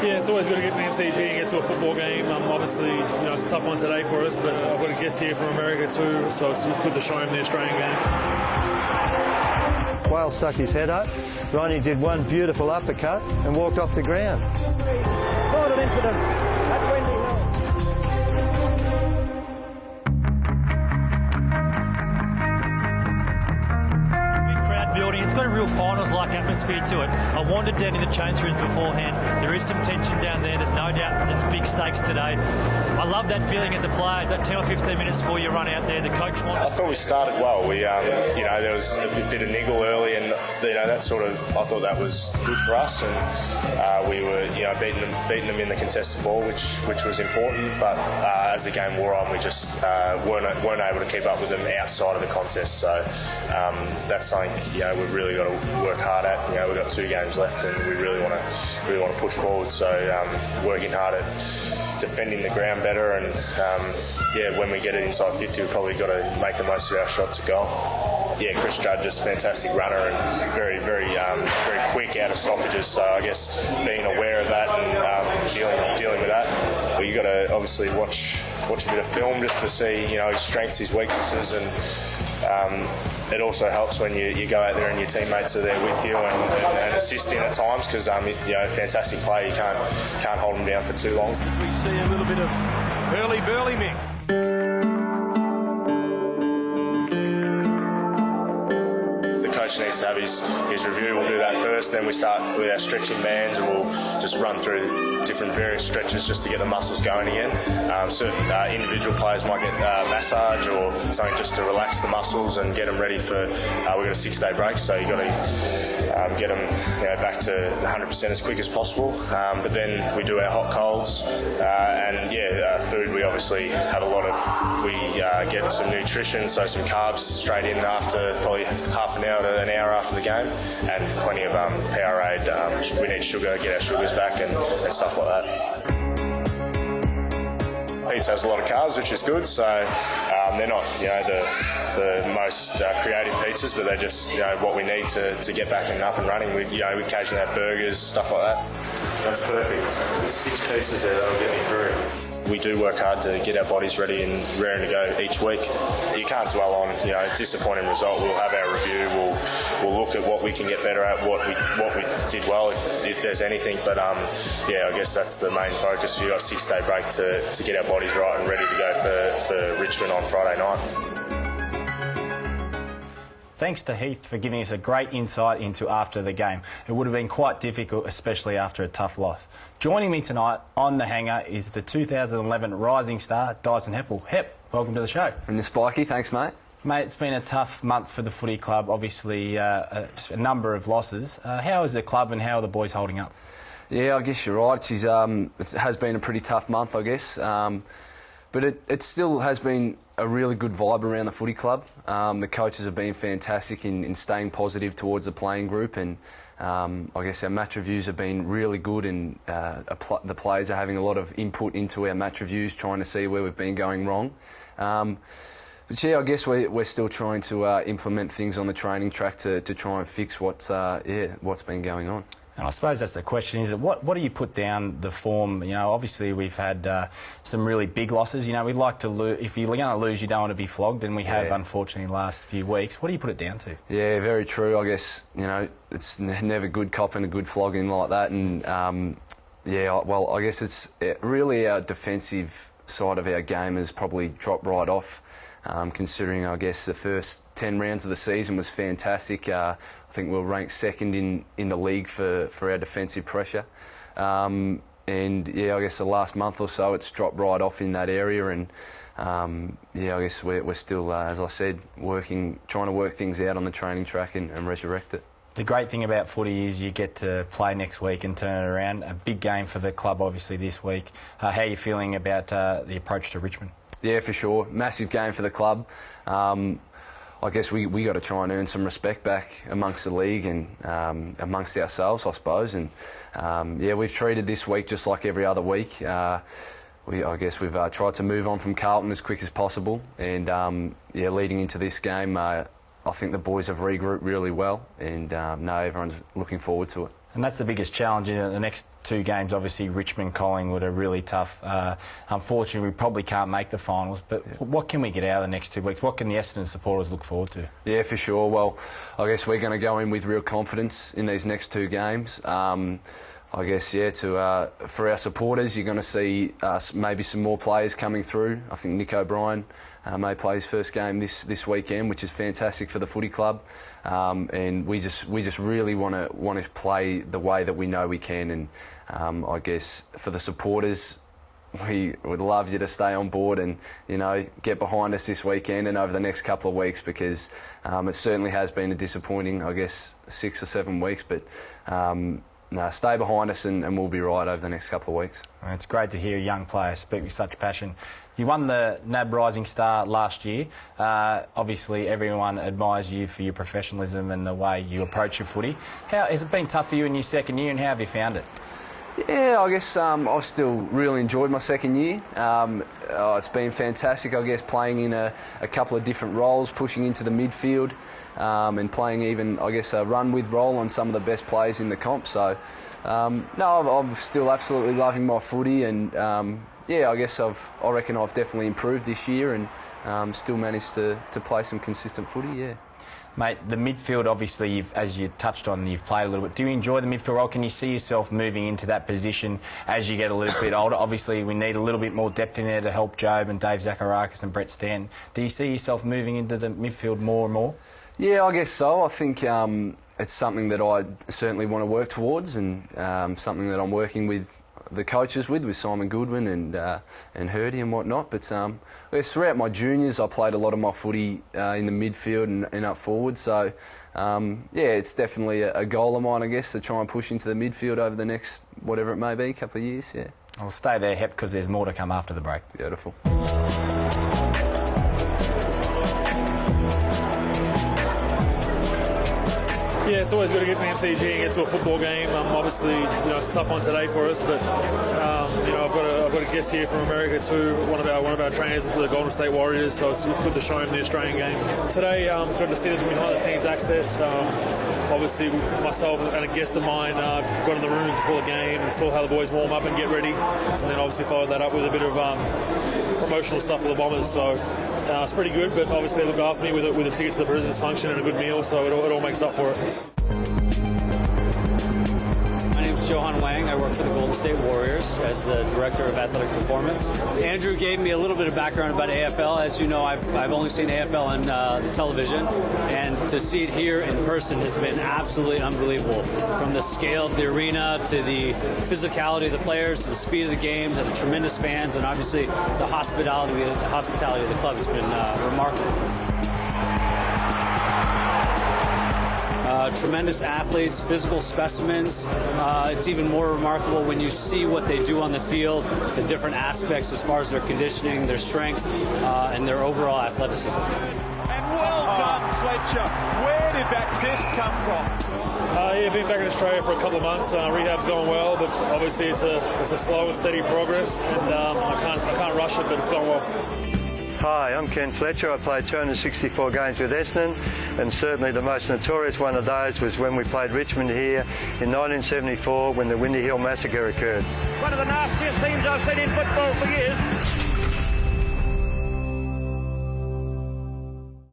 Yeah, it's always good to get to the MCG and get to a football game. Obviously, it's a tough one today for us, but I've got a guest here from America too, so it's good to show him the Australian game. Whale stuck his head up. Ronnie did one beautiful uppercut and walked off the ground. Sort of into them. That's Wendy Hill. Building. It's got a real finals-like atmosphere to it. I wandered down in the change rooms beforehand. There is some tension down there. There's no doubt there's big stakes today. I love that feeling as a player, that 10 or 15 minutes before you run out there, the coach wants... I thought we started well. We, there was a bit of niggle early, and that sort of, I thought that was good for us, and we were, beating them in the contested ball, which was important. But as the game wore on, we just weren't able to keep up with them outside of the contest. So that's something we've really got to work hard at. We've got 2 games left, and we really want to push forward. So working hard at defending the ground better, and when we get it inside 50, we've probably got to make the most of our shots at goal. Yeah, Chris Judd, just a fantastic runner and very, very quick out of stoppages. So I guess being aware of that and dealing with that, you've got to obviously watch a bit of film just to see his strengths, his weaknesses, and it also helps when you go out there and your teammates are there with you and assisting at times, because fantastic play, you can't hold them down for too long. We see a little bit of hurly-burly, Mick. The coach needs to have his review. We'll do that first, then we start with our stretching bands, and we'll just run through different various stretches just to get the muscles going again. Certain individual players might get massage or something just to relax the muscles and get them ready for. We've got a 6-day break, so you've got to get them back to 100% as quick as possible. But then we do our hot colds, and food. We obviously have a lot of. We get some nutrition, so some carbs straight in after probably half an hour to an hour after the game, and plenty of Powerade. We need sugar, get our sugars back, and stuff like that. Pizza has a lot of carbs, which is good, so they're not the most creative pizzas, but they're just what we need to get back and up and running. We occasionally have burgers, stuff like that. That's perfect. There's 6 pieces there that'll get me through. We do work hard to get our bodies ready and raring to go each week. You can't dwell on a disappointing result. We'll have our review. We'll look at what we can get better at, what we did well, if there's anything. But I guess that's the main focus. We've got a 6-day break to get our bodies right and ready to go for Richmond on Friday night. Thanks to Heath for giving us a great insight into after the game. It would have been quite difficult, especially after a tough loss. Joining me tonight on the Hangar is the 2011 Rising Star, Dyson Heppel. Hep, welcome to the show. And the Spiky, thanks, mate. Mate, it's been a tough month for the footy club, obviously a number of losses. How is the club and how are the boys holding up? Yeah, I guess you're right. It has been a pretty tough month, I guess. But it still has been a really good vibe around the footy club. The coaches have been fantastic in staying positive towards the playing group, and I guess our match reviews have been really good, and the players are having a lot of input into our match reviews, trying to see where we've been going wrong. But yeah, I guess we're still trying to implement things on the training track to try and fix what's been going on. And I suppose that's the question, is what do you put down the form? Obviously we've had some really big losses. We'd like to lose. If you're going to lose, you don't want to be flogged, and we have, unfortunately, the last few weeks. What do you put it down to? Yeah, very true. I guess, it's never good copping a good flogging like that. And, I guess it's really our defensive side of our game has probably dropped right off. Considering, I guess, the first 10 rounds of the season was fantastic. I think we'll rank second in the league for our defensive pressure. I guess the last month or so it's dropped right off in that area, and I guess we're still, as I said, trying to work things out on the training track and resurrect it. The great thing about footy is you get to play next week and turn it around. A big game for the club, obviously, this week. How are you feeling about the approach to Richmond? Yeah, for sure. Massive game for the club. I guess we got to try and earn some respect back amongst the league and amongst ourselves, I suppose. And we've treated this week just like every other week. I guess we've tried to move on from Carlton as quick as possible. And leading into this game, I I think the boys have regrouped really well, and no, everyone's looking forward to it. And that's the biggest challenge, isn't it? The next two games, obviously, Richmond, Collingwood are really tough. Unfortunately, we probably can't make the finals, but what can we get out of the next 2 weeks? What can the Essendon supporters look forward to? Yeah, for sure. Well, I guess we're going to go in with real confidence in these next two games. I guess, yeah, for our supporters, you're going to see maybe some more players coming through. I think Nick O'Brien may play his first game this weekend, which is fantastic for the footy club. And we just really want to play the way that we know we can. And I guess for the supporters, we would love you to stay on board and, you know, get behind us this weekend and over the next couple of weeks, because it certainly has been a disappointing, I guess, 6 or 7 weeks. But no, stay behind us and we'll be right over the next couple of weeks. It's great to hear a young player speak with such passion. You won the NAB Rising Star last year. Obviously, everyone admires you for your professionalism and the way you approach your footy. How has it been tough for you in your second year, and how have you found it? Yeah, I guess I've still really enjoyed my second year. It's been fantastic, I guess, playing in a couple of different roles, pushing into the midfield, and playing even, I guess, a run-with role on some of the best players in the comp. So, no, I'm still absolutely loving my footy, and yeah, I guess I reckon I've definitely improved this year, and still managed to play some consistent footy, yeah. Mate, the midfield, obviously, as you touched on, you've played a little bit. Do you enjoy the midfield role? Can you see yourself moving into that position as you get a little bit older? Obviously, we need a little bit more depth in there to help Job and Dave Zacharakis and Brett Stanton. Do you see yourself moving into the midfield more and more? Yeah, I guess so. I think it's something that I certainly want to work towards, and something that I'm working with the coaches with Simon Goodwin and Hurdy and whatnot. But I guess throughout my juniors, I played a lot of my footy in the midfield and up forward. So yeah, it's definitely a goal of mine, I guess, to try and push into the midfield over the next, whatever it may be, couple of years. Yeah. I'll stay there, Hep, because there's more to come after the break. Beautiful. Yeah, it's always good to get to the MCG and get to a football game. Obviously, you know, it's a tough one today for us, but you know, I've got a guest here from America too. One of our trainers is the Golden State Warriors, so it's good to show him the Australian game. Today, good to see them behind the scenes access. Obviously, myself and a guest of mine got in the room before the game and saw how the boys warm up and get ready, and then obviously followed that up with a bit of promotional stuff for the Bombers. So it's pretty good, but obviously they look after me with a ticket to the prisoners function and a good meal, so it all makes up for it. My name is Johan Wang. I work for the Golden State Warriors as the Director of Athletic Performance. Andrew gave me a little bit of background about AFL. As you know, I've only seen AFL on the television, and to see it here in person has been absolutely unbelievable. From the scale of the arena to the physicality of the players to the speed of the game to the tremendous fans, and obviously the hospitality of the club has been remarkable. Tremendous athletes, physical specimens. It's even more remarkable when you see what they do on the field, the different aspects as far as their conditioning, their strength, and their overall athleticism. And well done, Fletcher. Where did that fist come from? Yeah, been back in Australia for a couple of months. Rehab's going well, but obviously it's a slow and steady progress, and I can't rush it, but it's going well. Hi, I'm Ken Fletcher. I played 264 games with Essendon, and certainly the most notorious one of those was when we played Richmond here in 1974 when the Windy Hill Massacre occurred. One of the nastiest teams I've seen in football for years.